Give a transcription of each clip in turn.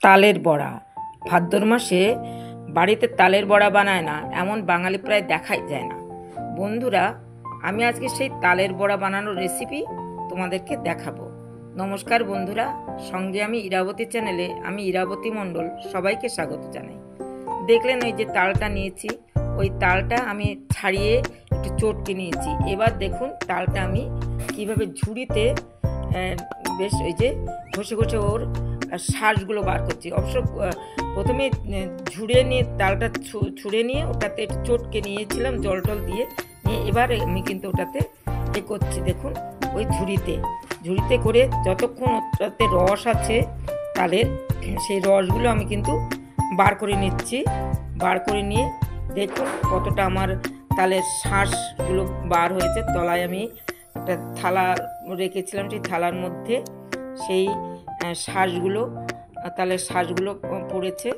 তালের বড়া। ভাদ্র মাসে বাড়িতে তালের বড়া বানায় না এমন বাঙালি প্রায় দেখাই যায় না। বন্ধুরা, আমি আজকে সেই তালের বড়া বানানোর রেসিপি তোমাদেরকে দেখাবো। নমস্কার বন্ধুরা, সঙ্গে আমি ইরাবতী চ্যানেলে আমি ইরাবতী মণ্ডল সবাইকে স্বাগত জানাই। দেখলেন ওই যে তালটা নিয়েছি, ওই তালটা আমি ছাড়িয়ে একটু চটকে নিয়েছি। এবার দেখুন তালটা আমি কিভাবে ঝুড়িতে বেশ ওই যে ঘষে ঘষে ওর শাঁসগুলো বার করছি। অবশ্য প্রথমে ঝুড়ে নিয়ে তালটা ছুঁড়ে নিয়ে ওটাতে একটু চটকে নিয়েছিলাম জল টল দিয়ে নিয়ে। এবার আমি কিন্তু ওটাতে করছি, দেখুন ওই ঝুড়িতে করে যতক্ষণ ওটাতে রস আছে তালের, সেই রসগুলো আমি কিন্তু বার করে নিচ্ছি। বার করে নিয়ে দেখুন কতটা আমার তালের শাঁসগুলো বার হয়েছে। তলায় আমি একটা থালা রেখেছিলাম, সেই থালার মধ্যে সেই তালের শাঁসগুলো পড়েছে।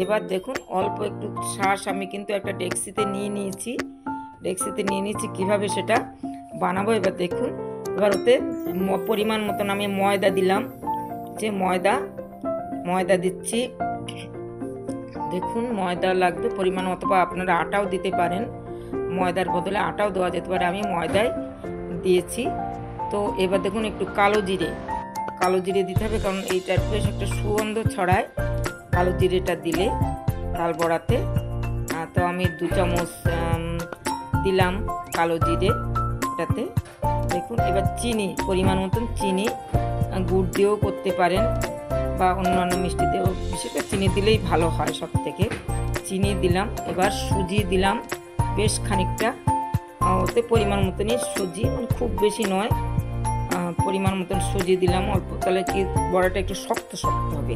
এবার দেখুন অল্প একটু শাঁস আমি কিন্তু একটা ডেক্সিতে নিয়ে নিয়েছি। কীভাবে সেটা বানাবো এবার দেখুন। এবার ওতে পরিমাণ মতন আমি ময়দা দিলাম, যে ময়দা দিচ্ছি। দেখুন ময়দা লাগবে পরিমাণ মতো, বা আপনারা আটাও দিতে পারেন, ময়দার বদলে আটাও দেওয়া যেতে পারে। আমি ময়দায় দিয়েছি। তো এবার দেখুন একটু কালো জিরে দিতে হবে, কারণ এইটার বেশ একটা সুগন্ধ ছড়ায় কালো জিরেটা দিলে তাল বড়াতে। তো আমি 2 চামচ দিলাম কালো জিরে এটাতে। দেখুন এবার চিনি, পরিমাণ মতন চিনি, গুড় দিয়েও করতে পারেন বা অন্যান্য মিষ্টি দিয়েও, বিশেষ করে চিনি দিলেই ভালো হয় সব থেকে। চিনি দিলাম। এবার সুজি দিলাম বেশ খানিকটা, ওতে পরিমাণ মতনই সুজি, মানে খুব বেশি নয়, পরিমাণ মতন সুজি দিলাম অল্প। তাহলে কি বড়াটা একটু শক্ত হবে,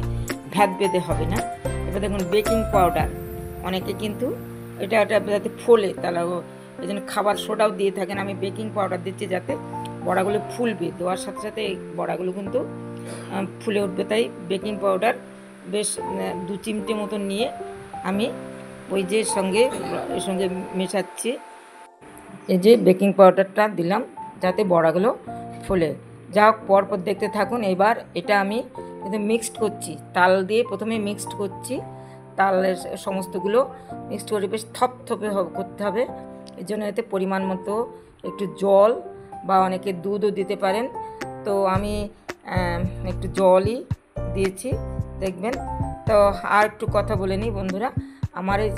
ভ্যাদ বেঁধে হবে না। এবার দেখুন বেকিং পাউডার, অনেকে কিন্তু এটা যাতে ফোলে, তাহলে এই জন্য খাবার সোডাও দিয়ে থাকেন। আমি বেকিং পাউডার দিচ্ছি যাতে বড়াগুলো ফুলবে, দেওয়ার সাথে সাথে এই বড়াগুলো কিন্তু ফুলে উঠবে। তাই বেকিং পাউডার বেশ 2 চিমটে মতন নিয়ে আমি ওই যে এর সঙ্গে মেশাচ্ছি। এই যে বেকিং পাউডারটা দিলাম যাতে বড়াগুলো ফোলে। যা হোক পরপর দেখতে থাকুন। এবার এটা আমি মিক্সড করছি, তাল দিয়ে প্রথমে মিক্সড করছি। তালের সমস্তগুলো মিক্সড করে বেশ থপথপে করতে হবে। এই জন্য এতে পরিমাণ মতো একটু জল বা অনেকে দুধও দিতে পারেন। তো আমি একটু জলই দিয়েছি, দেখবেন। তো আর একটু কথা বলে নিই বন্ধুরা, আমার এই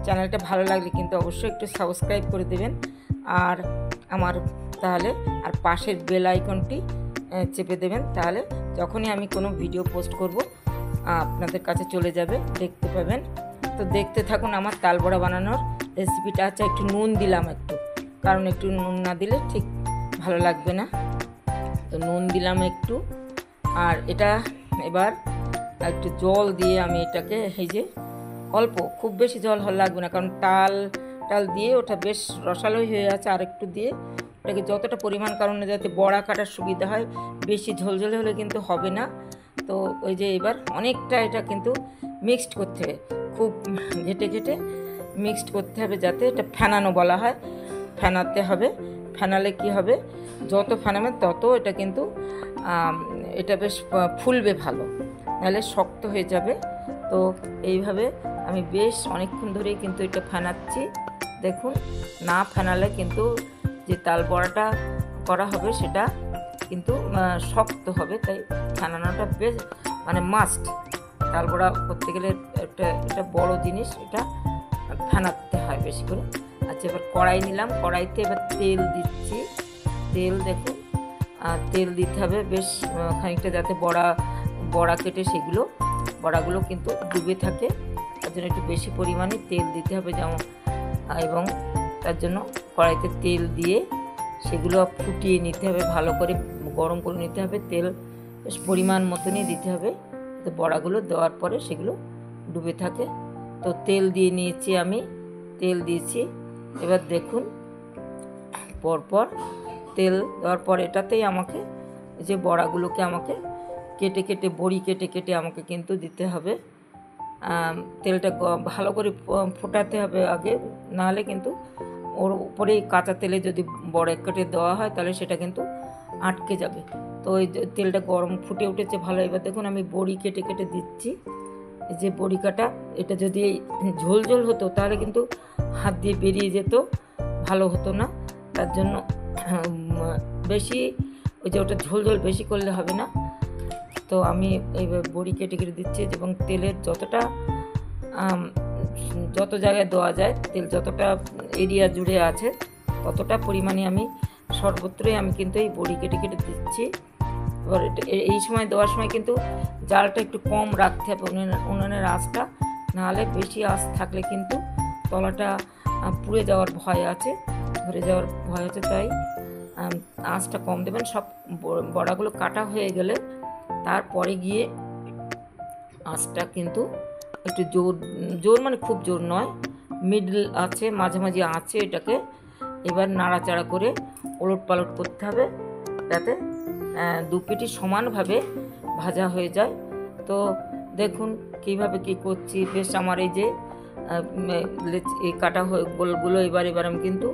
চ্যানেলটা ভালো লাগলে কিন্তু অবশ্যই একটু সাবস্ক্রাইব করে দেবেন, আর পাশের বেল আইকনটি চেপে দেবেন। তাহলে যখনই আমি কোনো ভিডিও পোস্ট করব আপনাদের কাছে চলে যাবে, দেখতে পাবেন। তো দেখতে থাকুন আমার তাল বড়া বানানোর রেসিপিটা। আচ্ছা, একটু নুন দিলাম কারণ একটু নুন না দিলে ঠিক ভালো লাগবে না। তো নুন দিলাম একটু। আর এটা এবার একটু জল দিয়ে আমি এটাকে এই যে অল্প, খুব বেশি জল লাগবে না, কারণ তাল দিয়ে ওটা বেশ রসালোই হয়ে আছে। আর একটু দিয়ে ওটাকে যতটা পরিমাণ, কারণ যাতে বড়া কাটার সুবিধা হয়, বেশি ঝোলঝোলে হলে কিন্তু হবে না। তো ওই যে এবার অনেকটা এটা কিন্তু মিক্সড করতে হবে, খুব ঘেটে মিক্সড করতে হবে, যাতে এটা ফেনানো বলা হয়, ফেনাতে হবে। ফেনালে কি হবে, যত ফেনাবে তত এটা কিন্তু এটা বেশ ফুলবে ভালো, নাহলে শক্ত হয়ে যাবে। তো এইভাবে আমি বেশ অনেকক্ষণ ধরেই কিন্তু এটা ফেনাচ্ছি। দেখুন, না ফেনালে কিন্তু যে তাল বড়াটা করা হবে সেটা কিন্তু শক্ত হবে। তাই ফেনানোটা বেশ মাস্ট। তাল বড়া করতে গেলে এটা বড় জিনিস, এটা ফেনাতে হয় বেশি করে। আচ্ছা, এবার কড়াই নিলাম, কড়াইতে এবার তেল দিচ্ছি। দেখুন তেল দিতে হবে বেশ খানিকটা, যাতে বড়া কেটে বড়াগুলো কিন্তু ডুবে থাকে। তার জন্য একটু বেশি পরিমাণে তেল দিতে হবে, এবং তার জন্য কড়াইতে তেল দিয়ে সেগুলো ফুটিয়ে নিতে হবে, ভালো করে গরম করে নিতে হবে। তেল বেশ পরিমাণ মতনই দিতে হবে, যাতে বড়াগুলো দেওয়ার পরে সেগুলো ডুবে থাকে। তো তেল দিয়েছি। এবার দেখুন পরপর তেল দেওয়ার পর এটাতেই আমাকে যে বড়াগুলোকে আমাকে বড়ি কেটে আমাকে কিন্তু দিতে হবে। তেলটা ভালো করে ফোটাতে হবে আগে, নাহলে কিন্তু ওর উপরেই কাঁচা তেলে যদি বড়া কেটে দেওয়া হয় তাহলে সেটা কিন্তু আটকে যাবে। তো ওই তেলটা গরম ফুটে উঠেছে ভালো। এবার দেখুন আমি বড়ি কেটে দিচ্ছি। এই যে বড়ি কাটা, এটা যদি ঝোল ঝোল হতো তাহলে কিন্তু হাত দিয়ে বেরিয়ে যেত, ভালো হতো না। তার জন্য বেশি ওই যে ওটা ঝোল ঝোল বেশি করলে হবে না। তো আমি এইভাবে বড়ি কেটে কেটে দিচ্ছি এবং তেলের যত জায়গায় দেওয়া যায়, তেল যতটা এরিয়া জুড়ে আছে ততটা পরিমাণে আমি সর্বত্রই আমি কিন্তু এই বড়ি কেটে কেটে দিচ্ছি। এবার এই সময় দেওয়ার সময় কিন্তু জালটা একটু কম রাখতে হবে, উনুনের আঁচটা, নাহলে বেশি আঁচ থাকলে কিন্তু তলাটা পুড়ে যাওয়ার ভয় আছে, ধরে যাওয়ার ভয় আছে। তাই আঁচটা কম দেবেন। সব বড়াগুলো কাটা হয়ে গেলে তারপরে গিয়ে আঁচটা কিন্তু একটু জোর মানে খুব জোর নয়, মিডল আছে, মাঝামাঝি আছে। এটাকে এবার নাড়াচাড়া করে ওলট পালট করতে হবে যাতে দু পিঠই সমানভাবে ভাজা হয়ে যায়। তো দেখুন কিভাবে কি করছি। বেশ আমার এই যে কাটা হয়ে গোলগুলো এবার আমি কিন্তু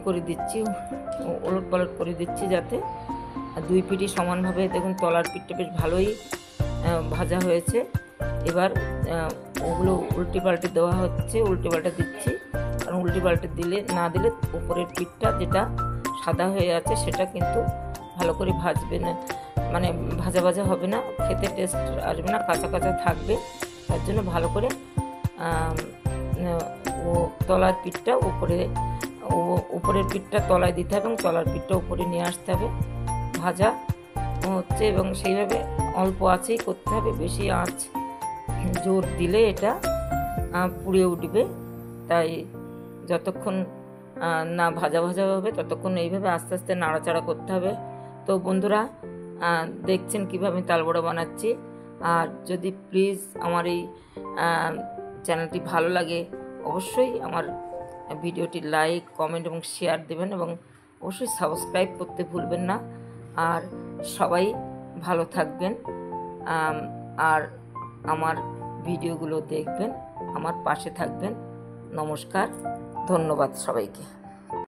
করে দিচ্ছি, ওলট পালট করে দিচ্ছি যাতে দুই পিঠই সমানভাবে। দেখুন তলার পিঠটা বেশ ভালোই ভাজা হয়েছে। এবার ওগুলো উল্টে পাল্টে দেওয়া হচ্ছে, উল্টে পাল্টে দিচ্ছি। কারণ উল্টে পাল্টে না দিলে উপরের পিঠটা যেটা সাদা হয়ে আছে সেটা কিন্তু ভালো করে ভাজবে না, মানে ভাজা ভাজা হবে না, খেতে টেস্ট আসবে না, কাঁচা কাঁচা থাকবে। তার জন্য ভালো করে তলার পিঠটা উপরের পিঠটা তলায় দিতে হবে এবং তলার পিঠটা উপরে নিয়ে আসতে হবে। ভাজা হচ্ছে এবং সেইভাবে অল্প আঁচেই করতে হবে, বেশি আঁচ জোর দিলে এটা পুড়ে উঠবে। তাই যতক্ষণ না ভাজা ভাজা হবে ততক্ষণ এইভাবে আস্তে আস্তে নাড়াচাড়া করতে হবে। তো বন্ধুরা দেখছেন কীভাবে আমি তালবড়া বানাচ্ছি। আর যদি প্লিজ আমার এই চ্যানেলটি ভালো লাগে অবশ্যই আমার ভিডিওটি লাইক, কমেন্ট এবং শেয়ার দেবেন এবং অবশ্যই সাবস্ক্রাইব করতে ভুলবেন না। আর সবাই ভালো থাকবেন আর আমার ভিডিওগুলো দেখবেন, আমার পাশে থাকবেন। নমস্কার, ধন্যবাদ সবাইকে।